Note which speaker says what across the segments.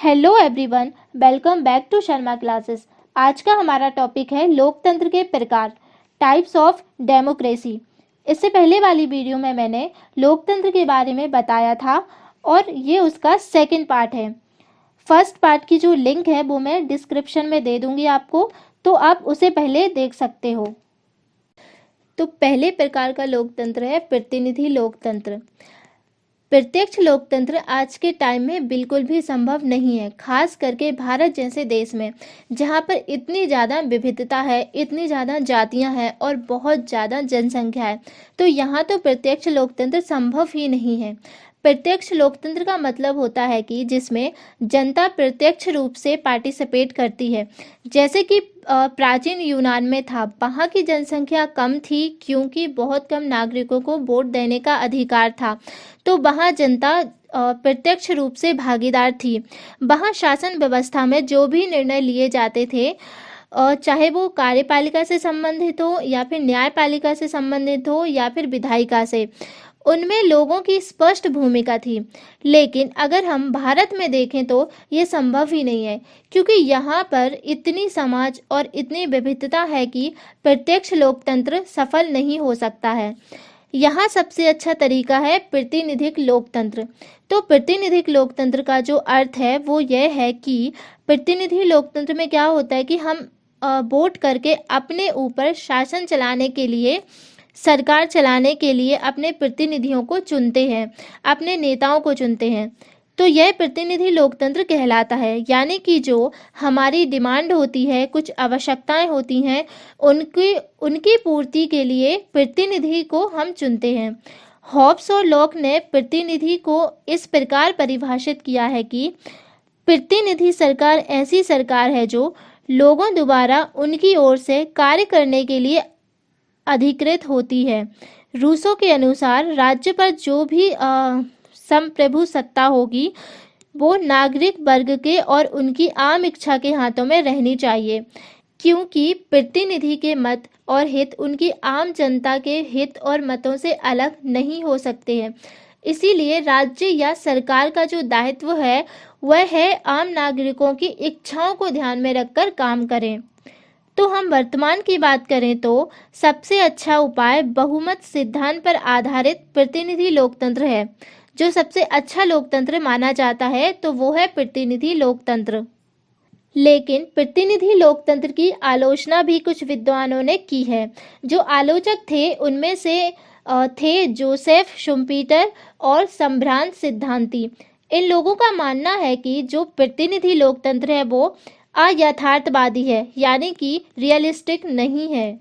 Speaker 1: Hello everyone, welcome back to Sharma classes. आज का हमारा टॉपिक है लोकतंत्र के प्रकार, टाइप्स ऑफ डेमोक्रेसी। इससे पहले वाली वीडियो में मैंने लोकतंत्र के बारे में बताया था और ये उसका सेकंड पार्ट है। फर्स्ट पार्ट की जो लिंक है वो मैं डिस्क्रिप्शन में दे दूंगी आपको, तो आप उसे पहले देख सकते हो। तो पहले प्रकार का लोकतंत्र है प्रतिनिधि लोकतंत्र। प्रत्यक्ष लोकतंत्र आज के टाइम में बिल्कुल भी संभव नहीं है, खास करके भारत जैसे देश में जहाँ पर इतनी ज़्यादा विविधता है, इतनी ज़्यादा जातियाँ हैं और बहुत ज़्यादा जनसंख्या है। तो यहाँ तो प्रत्यक्ष लोकतंत्र संभव ही नहीं है। प्रत्यक्ष लोकतंत्र का मतलब होता है कि जिसमें जनता प्रत्यक्ष रूप से पार्टिसिपेट करती है। जैसे कि प्राचीन यूनान में था, वहाँ की जनसंख्या कम थी क्योंकि बहुत कम नागरिकों को वोट देने का अधिकार था, तो वहाँ जनता प्रत्यक्ष रूप से भागीदार थी। वहाँ शासन व्यवस्था में जो भी निर्णय लिए जाते थे, चाहे वो कार्यपालिका से संबंधित हो या फिर न्यायपालिका से संबंधित हो या फिर विधायिका से, उनमें लोगों की स्पष्ट भूमिका थी। लेकिन अगर हम भारत में देखें तो ये संभव ही नहीं है, क्योंकि यहाँ पर इतनी समाज और इतनी विविधता है कि प्रत्यक्ष लोकतंत्र सफल नहीं हो सकता है। यहाँ सबसे अच्छा तरीका है प्रतिनिधिक लोकतंत्र। तो प्रतिनिधिक लोकतंत्र का जो अर्थ है वो यह है कि प्रतिनिधि लोकतंत्र में क्या होता है कि हम वोट करके अपने ऊपर शासन चलाने के लिए, सरकार चलाने के लिए अपने प्रतिनिधियों को चुनते हैं, अपने नेताओं को चुनते हैं। तो यह प्रतिनिधि लोकतंत्र कहलाता है। यानी कि जो हमारी डिमांड होती है, कुछ आवश्यकताएं होती हैं, उनकी पूर्ति के लिए प्रतिनिधि को हम चुनते हैं। हॉब्स और लॉक ने प्रतिनिधि को इस प्रकार परिभाषित किया है कि प्रतिनिधि सरकार ऐसी सरकार है जो लोगों द्वारा उनकी ओर से कार्य करने के लिए अधिकृत होती है। रूसो के अनुसार राज्य पर जो भी संप्रभु सत्ता होगी वो नागरिक वर्ग के और उनकी आम इच्छा के हाथों में रहनी चाहिए, क्योंकि प्रतिनिधि के मत और हित उनकी आम जनता के हित और मतों से अलग नहीं हो सकते हैं। इसीलिए राज्य या सरकार का जो दायित्व है वह है आम नागरिकों की इच्छाओं को ध्यान में रखकर काम करें। तो हम वर्तमान की बात करें तो सबसे अच्छा उपाय बहुमत सिद्धांत पर आधारित प्रतिनिधि लोकतंत्र है। जो सबसे अच्छा लोकतंत्र माना जाता है तो वो है प्रतिनिधि लोकतंत्र। लेकिन प्रतिनिधि लोकतंत्र की आलोचना भी कुछ विद्वानों ने की है। जो आलोचक थे उनमें से थे जोसेफ शुम्पीटर और संभ्रांत सिद्धांती। इन लोगों का मानना है कि जो प्रतिनिधि लोकतंत्र है वो अयथार्थवादी है, यानी कि रियलिस्टिक नहीं है।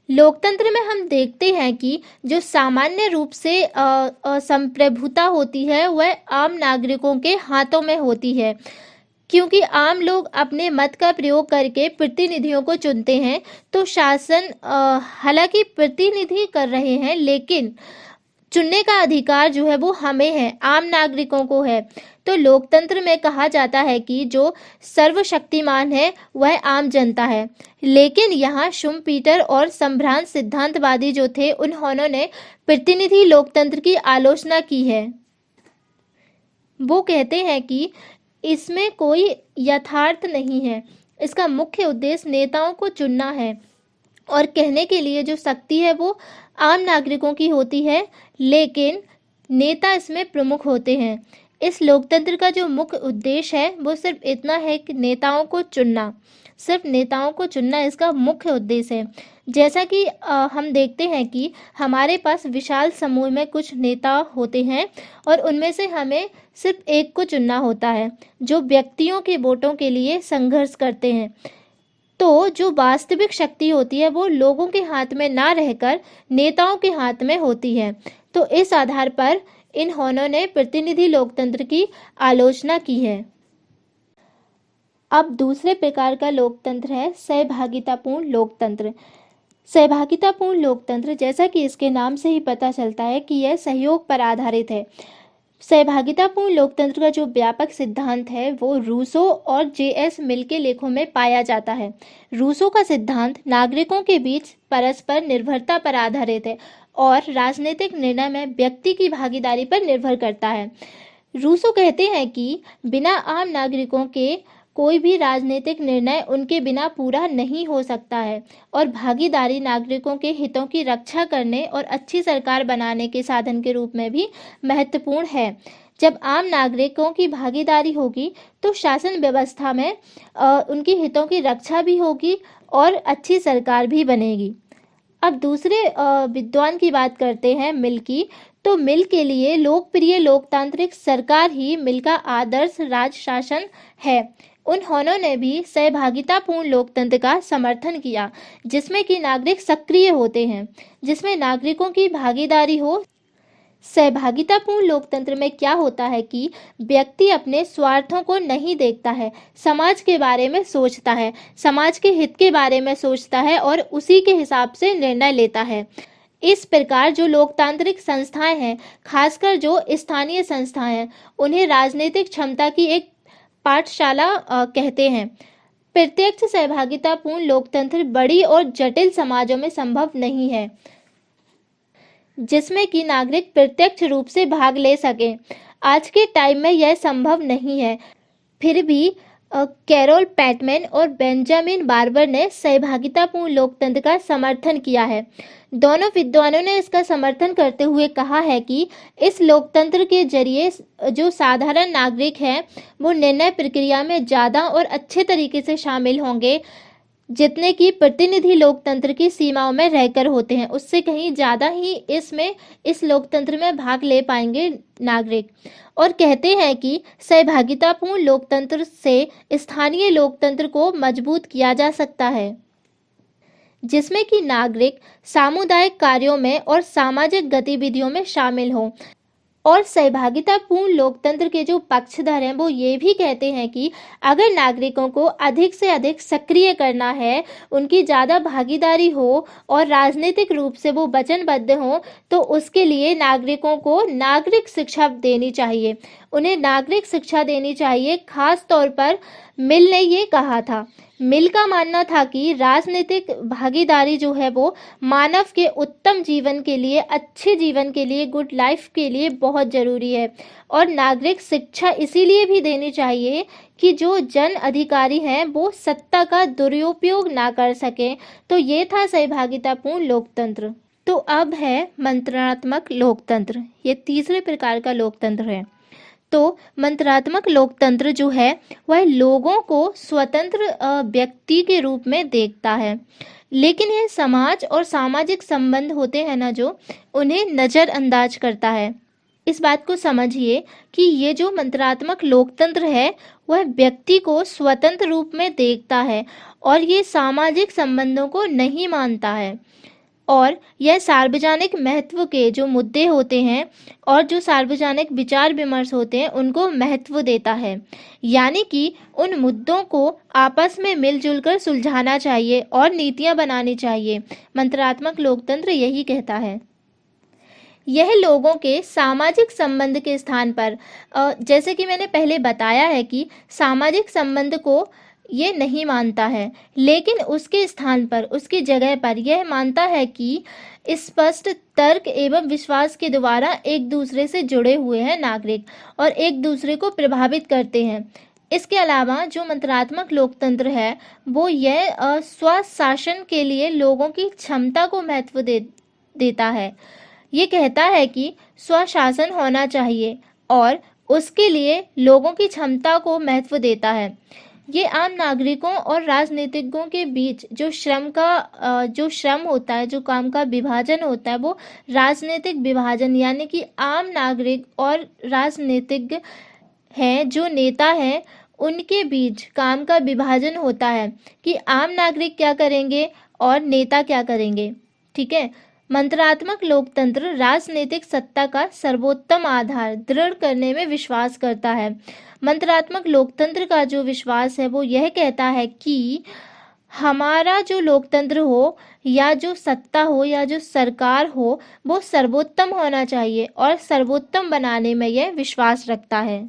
Speaker 1: लोकतंत्र में हम देखते हैं कि जो सामान्य रूप से संप्रभुता होती है वह आम नागरिकों के हाथों में होती है, क्योंकि आम लोग अपने मत का प्रयोग करके प्रतिनिधियों को चुनते हैं। तो शासन हालांकि प्रतिनिधि कर रहे हैं, लेकिन चुनने का अधिकार जो है वो हमें है, आम नागरिकों को है। तो लोकतंत्र में कहा जाता है कि जो सर्वशक्तिमान है वह आम जनता है। लेकिन यहाँ शुम्पीटर और संभ्रांत सिद्धांतवादी जो थे उन्होंने प्रतिनिधि लोकतंत्र की आलोचना की है। वो कहते हैं कि इसमें कोई यथार्थ नहीं है, इसका मुख्य उद्देश्य नेताओं को चुनना है और कहने के लिए जो शक्ति है वो आम नागरिकों की होती है, लेकिन नेता इसमें प्रमुख होते हैं। इस लोकतंत्र का जो मुख्य उद्देश्य है वो सिर्फ इतना है कि नेताओं को चुनना, सिर्फ नेताओं को चुनना इसका मुख्य उद्देश्य है। जैसा कि हम देखते हैं कि हमारे पास विशाल समूह में कुछ नेता होते हैं और उनमें से हमें सिर्फ एक को चुनना होता है, जो व्यक्तियों के वोटों के लिए संघर्ष करते हैं। तो जो वास्तविक शक्ति होती है वो लोगों के हाथ में ना रहकर नेताओं के हाथ में होती है। तो इस आधार पर इन्होंने प्रतिनिधि लोकतंत्र की आलोचना की है। अब दूसरे प्रकार का लोकतंत्र है सहभागितापूर्ण लोकतंत्र। सहभागितापूर्ण लोकतंत्र, जैसा कि इसके नाम से ही पता चलता है कि यह सहयोग पर आधारित है। सहभागितापूर्ण लोकतंत्र का जो व्यापक सिद्धांत है वो रूसो और जे.एस. मिल के लेखों में पाया जाता है। रूसो का सिद्धांत नागरिकों के बीच परस्पर निर्भरता पर आधारित है और राजनीतिक निर्णय में व्यक्ति की भागीदारी पर निर्भर करता है। रूसो कहते हैं कि बिना आम नागरिकों के कोई भी राजनीतिक निर्णय उनके बिना पूरा नहीं हो सकता है और भागीदारी नागरिकों के हितों की रक्षा करने और अच्छी सरकार बनाने के साधन के रूप में भी महत्वपूर्ण है। जब आम नागरिकों की भागीदारी होगी तो शासन व्यवस्था में उनके हितों की रक्षा भी होगी और अच्छी सरकार भी बनेगी। अब दूसरे विद्वान की बात करते हैं, मिल की। तो मिल के लिए लोकप्रिय लोकतांत्रिक सरकार ही मिल का आदर्श राज शासन है। उन्होंने भी सहभागितापूर्ण लोकतंत्र का समर्थन किया, जिसमें कि नागरिक सक्रिय होते हैं, जिसमें नागरिकों की भागीदारी हो। सहभागितापूर्ण लोकतंत्र में क्या होता है कि व्यक्ति अपने स्वार्थों को नहीं देखता है, समाज के बारे में सोचता है, समाज के हित के बारे में सोचता है और उसी के हिसाब से निर्णय लेता है। इस प्रकार जो लोकतांत्रिक संस्थाएं हैं, खासकर जो स्थानीय संस्थाएं हैं, उन्हें राजनीतिक क्षमता की एक पाठशाला कहते हैं। प्रत्यक्ष सहभागितापूर्ण लोकतंत्र बड़ी और जटिल समाजों में संभव नहीं है, जिसमें कि नागरिक प्रत्यक्ष रूप से भाग ले सके। आज के टाइम में यह संभव नहीं है। फिर भी कैरोल पैटमैन और बेंजामिन बार्बर ने सहभागितापूर्ण लोकतंत्र का समर्थन किया है। दोनों विद्वानों ने इसका समर्थन करते हुए कहा है कि इस लोकतंत्र के जरिए जो साधारण नागरिक हैं वो निर्णय प्रक्रिया में ज़्यादा और अच्छे तरीके से शामिल होंगे, जितने कि प्रतिनिधि लोकतंत्र की सीमाओं में रहकर होते हैं। उससे कहीं ज़्यादा ही इस लोकतंत्र में भाग ले पाएंगे नागरिक। और कहते हैं कि सहभागितापूर्ण लोकतंत्र से स्थानीय लोकतंत्र को मजबूत किया जा सकता है, जिसमें कि नागरिक सामुदायिक कार्यों में और सामाजिक गतिविधियों में शामिल हों। और सहभागितापूर्ण लोकतंत्र के जो पक्षधर हैं वो ये भी कहते हैं कि अगर नागरिकों को अधिक से अधिक सक्रिय करना है, उनकी ज़्यादा भागीदारी हो और राजनीतिक रूप से वो वचनबद्ध हों, तो उसके लिए नागरिकों को नागरिक शिक्षा देनी चाहिए। उन्हें नागरिक शिक्षा देनी चाहिए। खास तौर पर मिल ने ये कहा था। मिल का मानना था कि राजनीतिक भागीदारी जो है वो मानव के उत्तम जीवन के लिए, अच्छे जीवन के लिए, गुड लाइफ के लिए बहुत ज़रूरी है। और नागरिक शिक्षा इसीलिए भी देनी चाहिए कि जो जन अधिकारी हैं वो सत्ता का दुरुपयोग ना कर सकें। तो ये था सहभागितापूर्ण लोकतंत्र। तो अब है मंत्रणात्मक लोकतंत्र। ये तीसरे प्रकार का लोकतंत्र है। तो मंत्रात्मक लोकतंत्र जो है वह लोगों को स्वतंत्र व्यक्ति के रूप में देखता है, लेकिन यह समाज और सामाजिक संबंध होते हैं ना जो, उन्हें नज़रअंदाज करता है। इस बात को समझिए कि ये जो मंत्रात्मक लोकतंत्र है वह व्यक्ति को स्वतंत्र रूप में देखता है और ये सामाजिक संबंधों को नहीं मानता है। और यह सार्वजनिक महत्व के जो मुद्दे होते हैं और जो सार्वजनिक विचार विमर्श होते हैं उनको महत्व देता है, यानी कि उन मुद्दों को आपस में मिलजुल कर सुलझाना चाहिए और नीतियां बनानी चाहिए। मंत्रात्मक लोकतंत्र यही कहता है। यह लोगों के सामाजिक संबंध के स्थान पर, जैसे कि मैंने पहले बताया है कि सामाजिक संबंध को ये नहीं मानता है, लेकिन उसके स्थान पर, उसकी जगह पर यह मानता है कि स्पष्ट तर्क एवं विश्वास के द्वारा एक दूसरे से जुड़े हुए हैं नागरिक और एक दूसरे को प्रभावित करते हैं। इसके अलावा जो मंत्रात्मक लोकतंत्र है वो यह स्वशासन के लिए लोगों की क्षमता को महत्व देता है। ये कहता है कि स्वशासन होना चाहिए और उसके लिए लोगों की क्षमता को महत्व देता है। ये आम नागरिकों और राजनीतिज्ञों के बीच जो श्रम होता है, जो काम का विभाजन होता है, वो राजनीतिक विभाजन, यानी कि आम नागरिक और राजनीतिज्ञ हैं, जो नेता हैं, उनके बीच काम का विभाजन होता है कि आम नागरिक क्या करेंगे और नेता क्या करेंगे। ठीक है। मंत्रात्मक लोकतंत्र राजनीतिक सत्ता का सर्वोत्तम आधार दृढ़ करने में विश्वास करता है। मंत्रात्मक लोकतंत्र का जो विश्वास है वो यह कहता है कि हमारा जो लोकतंत्र हो या जो सत्ता हो या जो सरकार हो वो सर्वोत्तम होना चाहिए और सर्वोत्तम बनाने में यह विश्वास रखता है।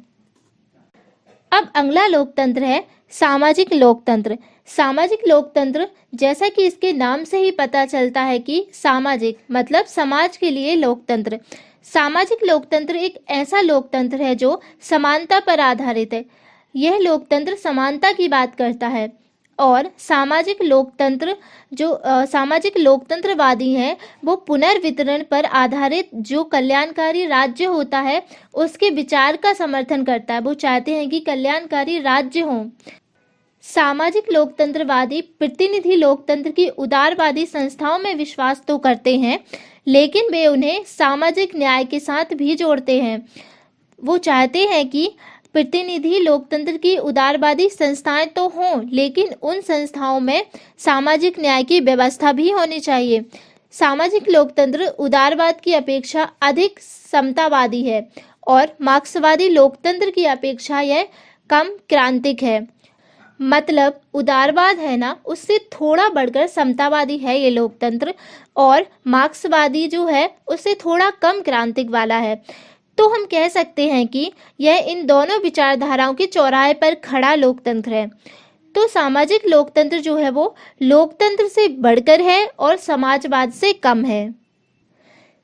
Speaker 1: अब अगला लोकतंत्र है सामाजिक लोकतंत्र। सामाजिक लोकतंत्र, जैसा कि इसके नाम से ही पता चलता है कि सामाजिक मतलब समाज के लिए लोकतंत्र। सामाजिक लोकतंत्र एक ऐसा लोकतंत्र है जो समानता पर आधारित है। यह लोकतंत्र समानता की बात करता है और सामाजिक लोकतंत्रवादी हैं वो पुनर्वितरण पर आधारित जो कल्याणकारी राज्य होता है उसके विचार का समर्थन करता है। वो चाहते हैं कि कल्याणकारी राज्य हो। सामाजिक लोकतंत्रवादी प्रतिनिधि लोकतंत्र की उदारवादी संस्थाओं में विश्वास तो करते हैं, लेकिन वे उन्हें सामाजिक न्याय के साथ भी जोड़ते हैं। वो चाहते हैं कि प्रतिनिधि लोकतंत्र की उदारवादी संस्थाएं तो हों, लेकिन उन संस्थाओं में सामाजिक न्याय की व्यवस्था भी होनी चाहिए। सामाजिक लोकतंत्र उदारवाद की अपेक्षा अधिक समतावादी है और मार्क्सवादी लोकतंत्र की अपेक्षा यह कम क्रांतिक है। मतलब उदारवाद है ना, उससे थोड़ा बढ़कर समतावादी है ये लोकतंत्र, और मार्क्सवादी जो है उससे थोड़ा कम क्रांतिक वाला है। तो हम कह सकते हैं कि यह इन दोनों विचारधाराओं के चौराहे पर खड़ा लोकतंत्र है। तो सामाजिक लोकतंत्र जो है वो लोकतंत्र से बढ़कर है और समाजवाद से कम है।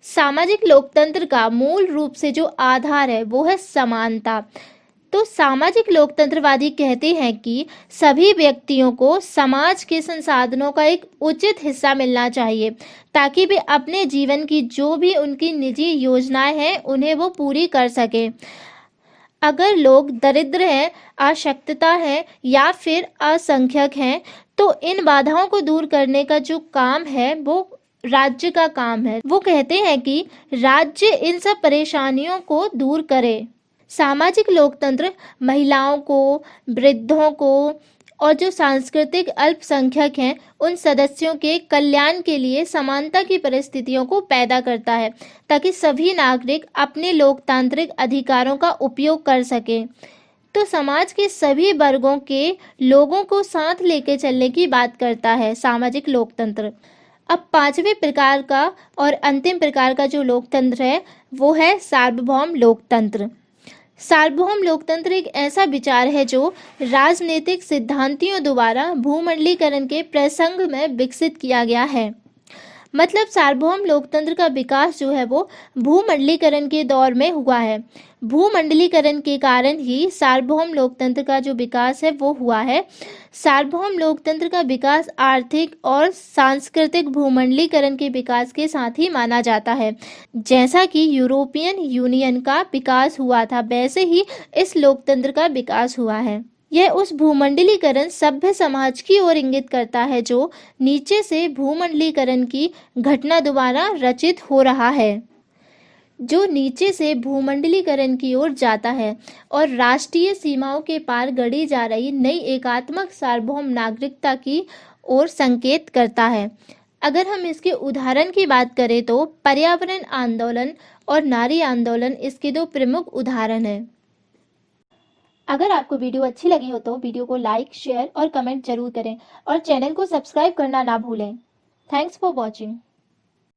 Speaker 1: सामाजिक लोकतंत्र का मूल रूप से जो आधार है वो है समानता। तो सामाजिक लोकतंत्रवादी कहते हैं कि सभी व्यक्तियों को समाज के संसाधनों का एक उचित हिस्सा मिलना चाहिए ताकि वे अपने जीवन की जो भी उनकी निजी योजनाएं हैं उन्हें वो पूरी कर सकें। अगर लोग दरिद्र हैं, अशक्तता है या फिर असंख्यक हैं, तो इन बाधाओं को दूर करने का जो काम है वो राज्य का काम है। वो कहते हैं कि राज्य इन सब परेशानियों को दूर करे। सामाजिक लोकतंत्र महिलाओं को, वृद्धों को और जो सांस्कृतिक अल्पसंख्यक हैं उन सदस्यों के कल्याण के लिए समानता की परिस्थितियों को पैदा करता है ताकि सभी नागरिक अपने लोकतांत्रिक अधिकारों का उपयोग कर सकें। तो समाज के सभी वर्गों के लोगों को साथ लेके चलने की बात करता है सामाजिक लोकतंत्र। अब पांचवें प्रकार का और अंतिम प्रकार का जो लोकतंत्र है वो है सार्वभौम लोकतंत्र। सार्वभौम लोकतंत्र एक ऐसा विचार है जो राजनीतिक सिद्धांतियों द्वारा भूमंडलीकरण के प्रसंग में विकसित किया गया है। मतलब सार्वभौम लोकतंत्र का विकास जो है वो भूमंडलीकरण के दौर में हुआ है। भूमंडलीकरण के कारण ही सार्वभौम लोकतंत्र का जो विकास है वो हुआ है। सार्वभौम लोकतंत्र का विकास आर्थिक और सांस्कृतिक भूमंडलीकरण के विकास के साथ ही माना जाता है। जैसा कि यूरोपियन यूनियन का विकास हुआ था वैसे ही इस लोकतंत्र का विकास हुआ है। यह उस भूमंडलीकरण सभ्य समाज की ओर इंगित करता है जो नीचे से भूमंडलीकरण की घटना द्वारा रचित हो रहा है, जो नीचे से भूमंडलीकरण की ओर जाता है और राष्ट्रीय सीमाओं के पार गढ़ी जा रही नई एकात्मक सार्वभौम नागरिकता की ओर संकेत करता है। अगर हम इसके उदाहरण की बात करें तो पर्यावरण आंदोलन और नारी आंदोलन इसके दो प्रमुख उदाहरण हैं। अगर आपको वीडियो अच्छी लगी हो तो वीडियो को लाइक, शेयर और कमेंट जरूर करें और चैनल को सब्सक्राइब करना ना भूलें। Thanks for watching.